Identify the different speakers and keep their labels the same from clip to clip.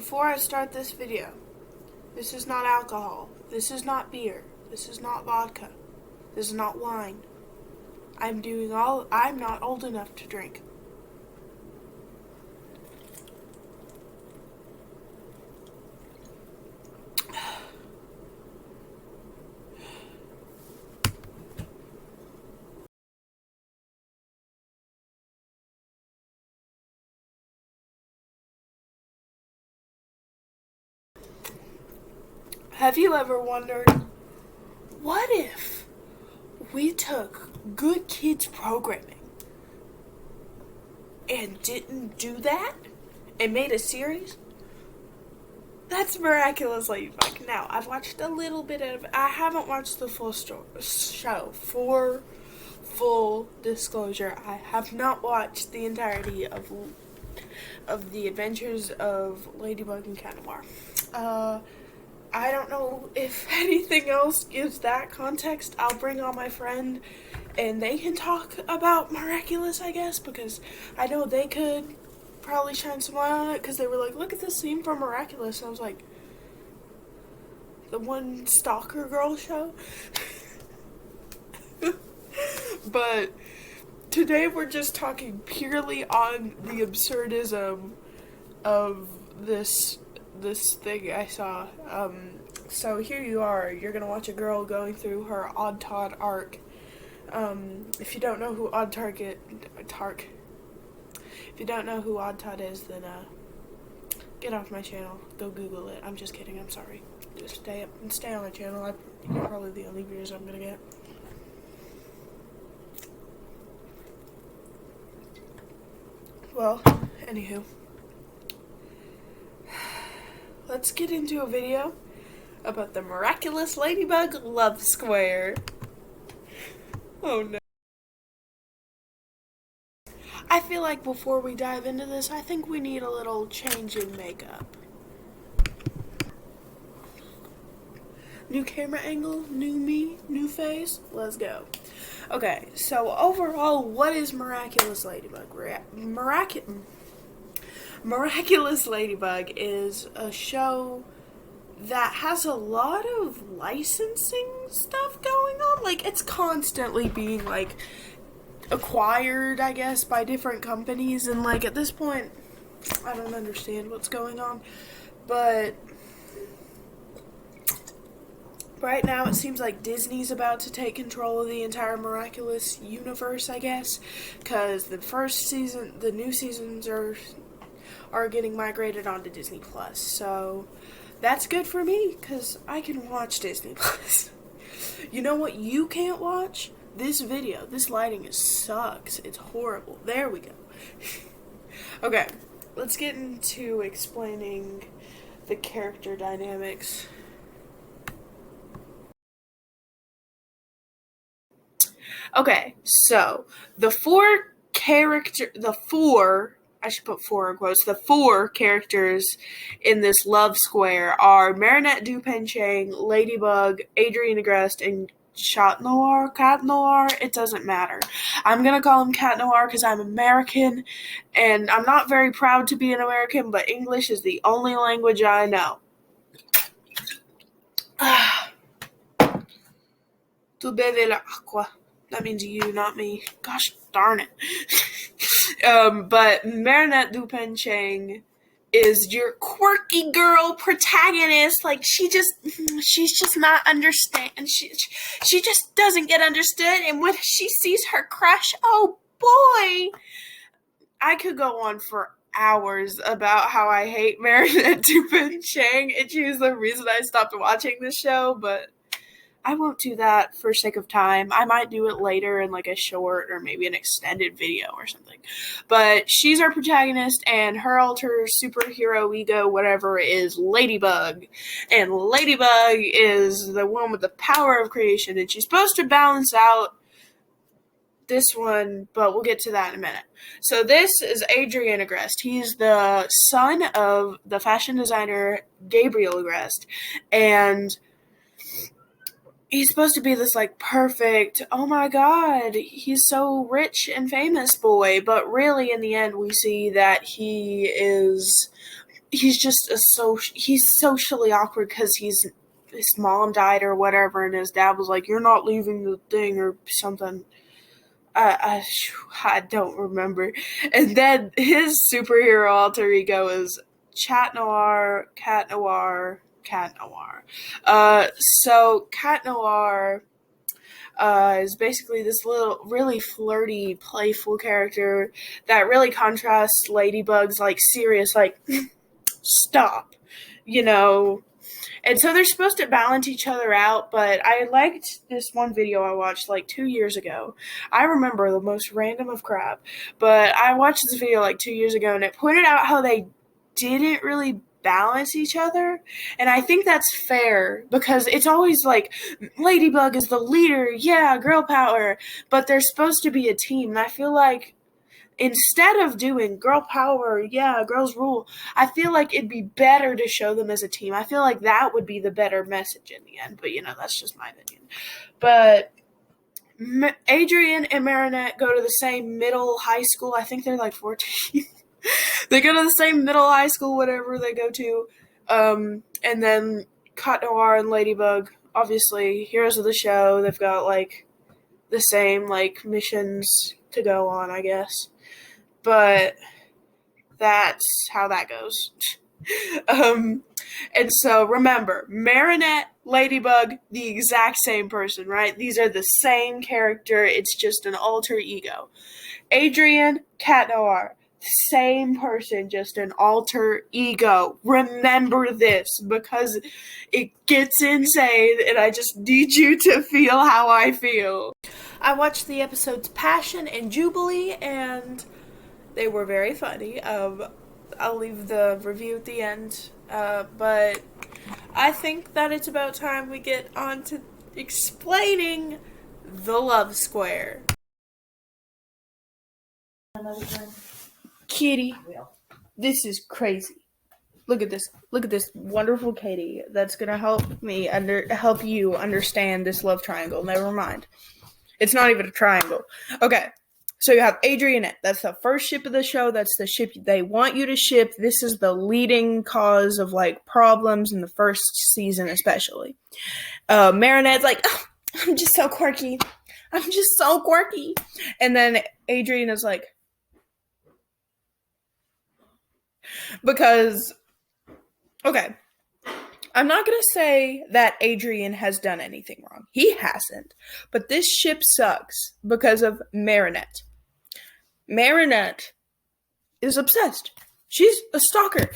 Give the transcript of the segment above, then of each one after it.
Speaker 1: Before I start this video, this is not alcohol. This is not beer. This is not vodka. This is not wine. I'm not old enough to drink. Have you ever wondered, what if we took good kids programming and didn't do that and made a series? That's Miraculous Ladybug. Now, I've watched a little bit of I haven't watched the full show. For full disclosure, I have not watched the entirety of the adventures of Ladybug and Cat Noir. I don't know if anything else gives that context. I'll bring on my friend and they can talk about Miraculous, I guess, because I know they could probably shine some light on it, because they were like, look at this scene from Miraculous. And I was like, the one stalker girl show? But today we're just talking purely on the absurdism of this thing I saw. So here you are. You're gonna watch a girl going through her Odd Todd arc. If you don't know who Odd Todd is, then get off my channel. Go Google it. I'm just kidding. I'm sorry. Just stay on my channel. You're probably the only viewers I'm gonna get. Well, anywho. Let's get into a video about the Miraculous Ladybug Love Square. Oh no. I feel like before we dive into this, I think we need a little change in makeup. New camera angle, new me, new face. Let's go. Okay, so overall, what is Miraculous Ladybug? Miraculous Ladybug is a show that has a lot of licensing stuff going on. Like, it's constantly being, like, acquired, I guess, by different companies. And, like, at this point, I don't understand what's going on. But right now, it seems like Disney's about to take control of the entire Miraculous universe, I guess. Because the new seasons are getting migrated onto Disney Plus. So that's good for me, because I can watch Disney Plus. You know what you can't watch? This video. This lighting sucks. It's horrible. There we go. Okay, let's get into explaining the character dynamics. Okay, so the four characters in this love square are Marinette Dupenchang, Ladybug, Adrienne Agreste, and Cat Noir. It doesn't matter. I'm gonna call him Cat Noir because I'm American, and I'm not very proud to be an American, but English is the only language I know. Tu beve la aqua. That means you, not me. Gosh darn it. But Marinette Dupenchang is your quirky girl protagonist. Like, she's just not understand. She just doesn't get understood. And when she sees her crush, oh boy, I could go on for hours about how I hate Marinette Dupenchang, and she's the reason I stopped watching this show, but I won't do that for sake of time. I might do it later in like a short or maybe an extended video or something. But she's our protagonist, and her alter superhero ego, whatever, is Ladybug. And Ladybug is the one with the power of creation, and she's supposed to balance out this one, but we'll get to that in a minute. So this is Adrienne Agreste. He's the son of the fashion designer Gabriel Agreste, and he's supposed to be this, like, perfect, oh my god, he's so rich and famous boy, but really, in the end, we see that he is he's just he's socially awkward because his mom died or whatever, and his dad was like, "You're not leaving the thing" or something. I don't remember. And then his superhero alter ego is Cat Noir, Cat Noir, Cat Noir. So Cat Noir is basically this little, really flirty, playful character that really contrasts Ladybug's like serious, like stop, you know. And so they're supposed to balance each other out, but I liked this one video I watched like 2 years ago. I remember the most random of crap, but I watched this video like 2 years ago and it pointed out how they didn't really balance each other. And I think that's fair because it's always like Ladybug is the leader, yeah, girl power, but they're supposed to be a team. And I feel like instead of doing girl power, yeah, girls rule, I feel like it'd be better to show them as a team. I feel like that would be the better message in the end. But, that's just my opinion. But Adrian and Marinette go to the same middle high school. I think they're like 14. They go to the same middle high school, whatever they go to. And then Cat Noir and Ladybug, obviously, heroes of the show. They've got, like, the same, like, missions to go on, I guess. But that's how that goes. And so remember, Marinette, Ladybug, the exact same person, right? These are the same character. It's just an alter ego. Adrian, Cat Noir, same person, just an alter ego. Remember this because it gets insane and I just need you to feel how I feel. I watched the episodes Passion and Jubilee and they were very funny. I'll leave the review at the end. But I think that it's about time we get on to explaining the love square. Kitty, this is crazy. Look at this. Look at this wonderful kitty that's gonna help you understand this love triangle. Never mind. It's not even a triangle. Okay. So you have Adrianette. That's the first ship of the show. That's the ship they want you to ship. This is the leading cause of, like, problems in the first season especially. Marinette's like, oh, I'm just so quirky. I'm just so quirky. And then Adrian is like, because, okay, I'm not going to say that Adrian has done anything wrong. He hasn't. But this ship sucks because of Marinette. Marinette is obsessed. She's a stalker.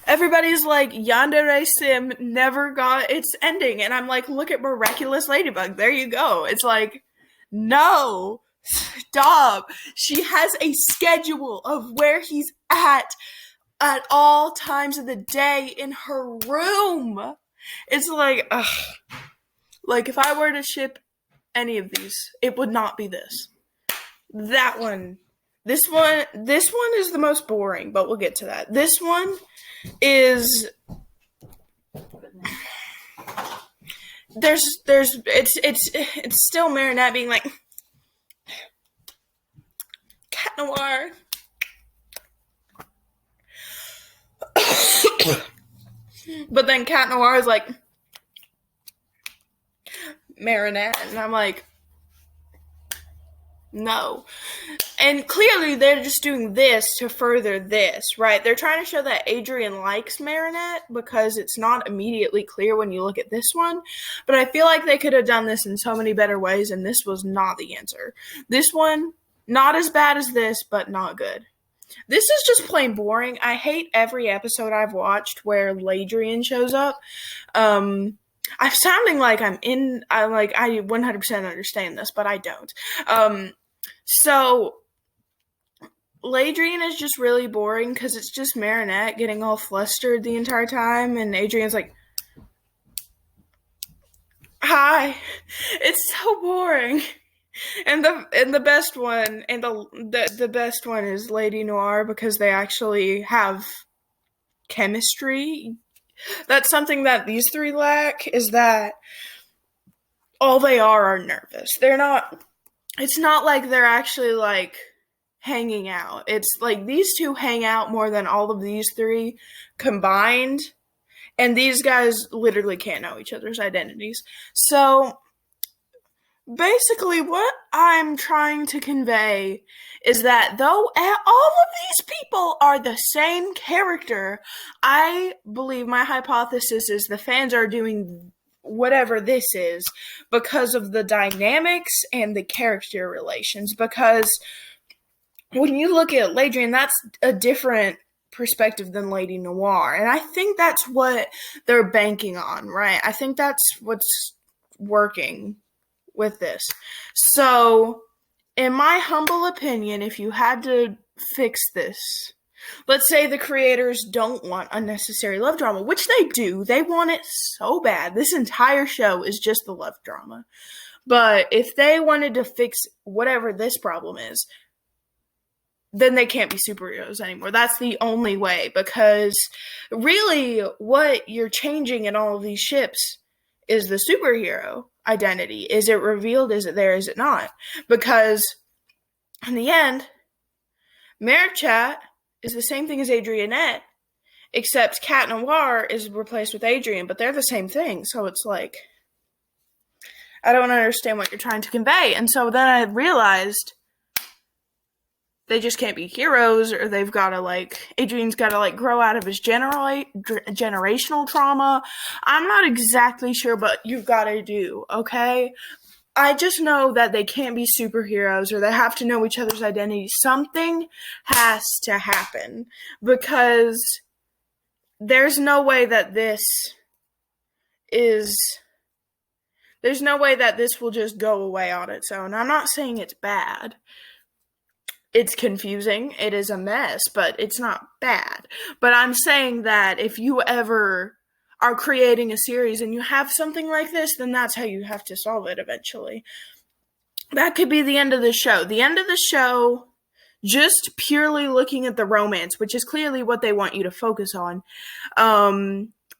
Speaker 1: Everybody's like, Yandere Sim never got its ending. And I'm like, look at Miraculous Ladybug. There you go. It's like, no, stop. She has a schedule of where he's at all times of the day in her room. It's like, ugh. Like, if I were to ship any of these, it would not be this. That one. This one is the most boring, but we'll get to that. This one is it's still Marinette being like Cat Noir. But then Cat Noir is like Marinette, and I'm like, no. And clearly they're just doing this to further this, right? They're trying to show that Adrian likes Marinette because it's not immediately clear when you look at this one. But I feel like they could have done this in so many better ways, and this was not the answer. This one, not as bad as this, but not good. This is just plain boring. I hate every episode I've watched where Ladrian shows up. I'm sounding like I 100% understand this, but I don't. So Ladrian is just really boring because it's just Marinette getting all flustered the entire time, and Adrian's like, hi. It's so boring. And the best one and the best one is Lady Noir because they actually have chemistry. That's something that these three lack, is that all they are nervous. They're not, it's not like they're actually like hanging out. It's like these two hang out more than all of these three combined, and these guys literally can't know each other's identities. So basically, what I'm trying to convey is that though all of these people are the same character, I believe my hypothesis is the fans are doing whatever this is because of the dynamics and the character relations. Because when you look at Ladrian, that's a different perspective than Lady Noir. And I think that's what they're banking on, right? I think that's what's working with this. So, in my humble opinion, if you had to fix this, let's say the creators don't want unnecessary love drama, which they do. They want it so bad. This entire show is just the love drama. But if they wanted to fix whatever this problem is, then they can't be superheroes anymore. That's the only way, because really what you're changing in all of these ships is the superhero identity. Is it revealed? Is it there? Is it not? Because in the end, Marichat is the same thing as Adrianette, except Cat Noir is replaced with Adrian, but they're the same thing. So it's like, I don't understand what you're trying to convey. And so then I realized they just can't be heroes, or they've got to Adrian's got to grow out of his generational trauma. I'm not exactly sure, but you've got to do, okay? I just know that they can't be superheroes, or they have to know each other's identity. Something has to happen, because there's no way that this will just go away on its own. I'm not saying it's bad. It's confusing, it is a mess, but it's not bad. But I'm saying that if you ever are creating a series and you have something like this, then that's how you have to solve it eventually. That could be the end of the show. The end of the show, just purely looking at the romance, which is clearly what they want you to focus on.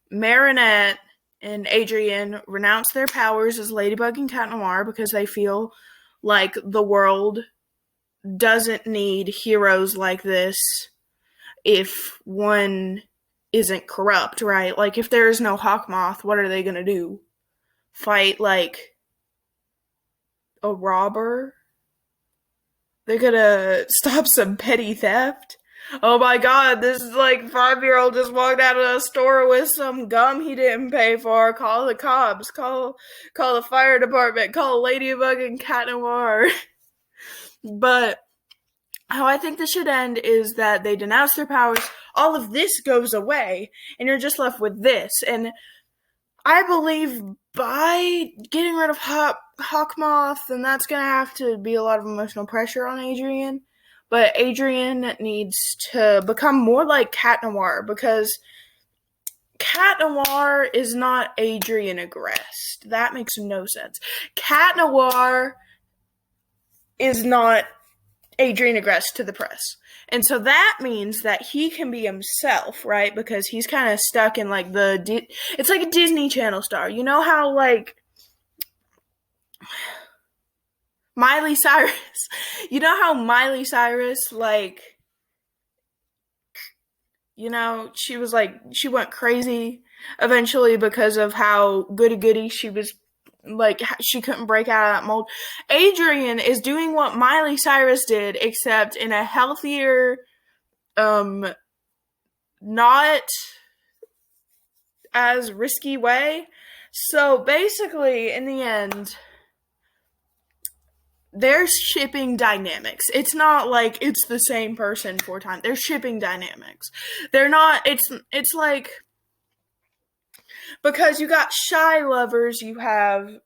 Speaker 1: Marinette and Adrian renounce their powers as Ladybug and Cat Noir because they feel like the world doesn't need heroes like this if one isn't corrupt, right? Like, if there is no Hawkmoth, what are they gonna do? Fight, like, a robber? They're gonna stop some petty theft? Oh my god, this is 5-year-old just walked out of a store with some gum he didn't pay for. Call the cops. Call the fire department. Call Ladybug and Cat Noir. But how I think this should end is that they denounce their powers, all of this goes away, and you're just left with this. And I believe by getting rid of Hawkmoth, then that's going to have to be a lot of emotional pressure on Adrian. But Adrian needs to become more like Cat Noir, because Cat Noir is not Adrian aggressed. That makes no sense. Cat Noir is not Adrian aggressed to the press. And so that means that he can be himself, right? Because he's kind of stuck in it's like a Disney Channel star. You know how Miley Cyrus, she went crazy eventually because of how goody-goody she was. She couldn't break out of that mold. Adrian is doing what Miley Cyrus did, except in a healthier, not as risky way. So basically, in the end, there's shipping dynamics. It's not like it's the same person 4 times. There's shipping dynamics. They're not, it's like, because you got shy lovers, you have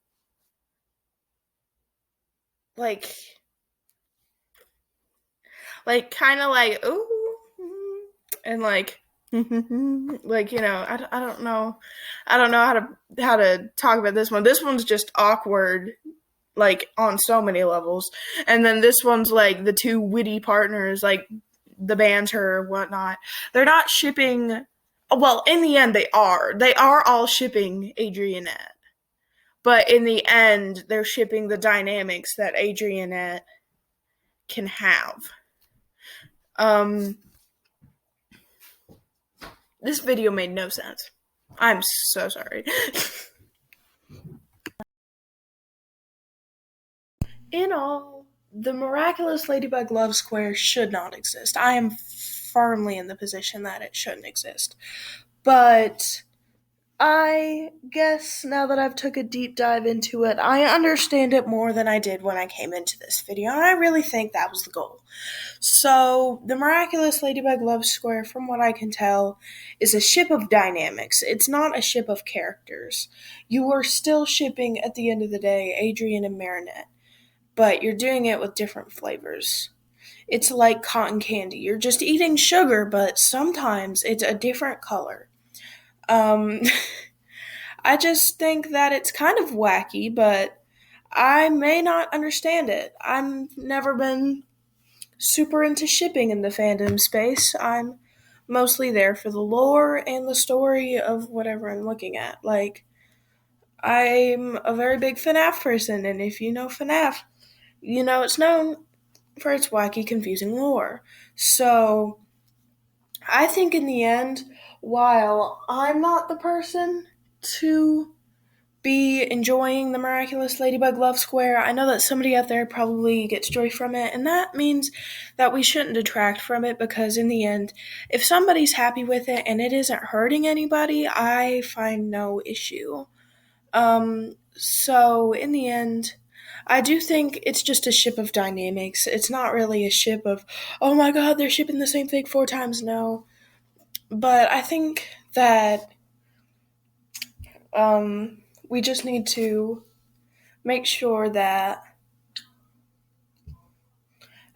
Speaker 1: kind of ooh, and I don't know how to talk about this one. This one's just awkward, on so many levels. And then this one's the two witty partners, the banter or whatnot. They're not shipping. Well, in the end, they are. They are all shipping Adrianette. But in the end, they're shipping the dynamics that Adrianette can have. This video made no sense. I'm so sorry. In all, the miraculous ladybug love square should not exist. I am firmly in the position that it shouldn't exist. But I guess now that I've took a deep dive into it, I understand it more than I did when I came into this video, and I really think that was the goal. So, the miraculous ladybug love square, from what I can tell, is a ship of dynamics. It's not a ship of characters. You are still shipping, at the end of the day, Adrian and Marinette, but you're doing it with different flavors. It's like cotton candy. You're just eating sugar, but sometimes it's a different color. Um, I just think that it's kind of wacky, but I may not understand it. I've never been super into shipping in the fandom space. I'm mostly there for the lore and the story of whatever I'm looking at. Like, I'm a very big FNAF person, and if you know FNAF, you know it's known for its wacky, confusing lore. So, I think in the end, while I'm not the person to be enjoying the miraculous ladybug love square, I know that somebody out there probably gets joy from it, and that means that we shouldn't detract from it, because in the end, if somebody's happy with it and it isn't hurting anybody, I find no issue. So in the end, I do think it's just a ship of dynamics. It's not really a ship of, oh my god, they're shipping the same thing 4 times. No. But I think that we just need to make sure that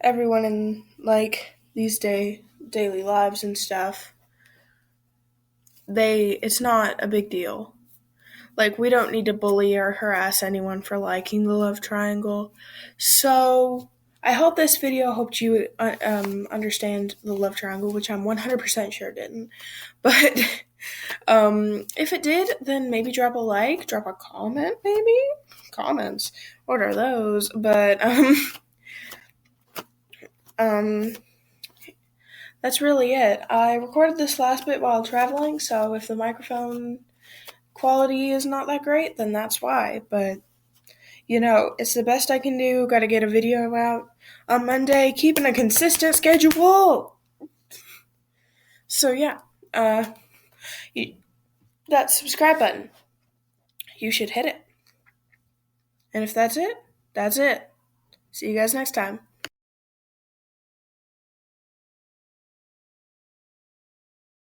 Speaker 1: everyone in like these daily lives and stuff, it's not a big deal. Like, we don't need to bully or harass anyone for liking the love triangle. So I hope this video helped you understand the love triangle, which I'm 100% sure didn't. But if it did, then maybe drop a like, drop a comment, maybe. Comments, what are those? But that's really it. I recorded this last bit while traveling, so if the microphone quality is not that great, then that's why. But, it's the best I can do. Gotta get a video out on Monday, keeping a consistent schedule. So, yeah, that subscribe button, you should hit it. And if that's it, that's it. See you guys next time.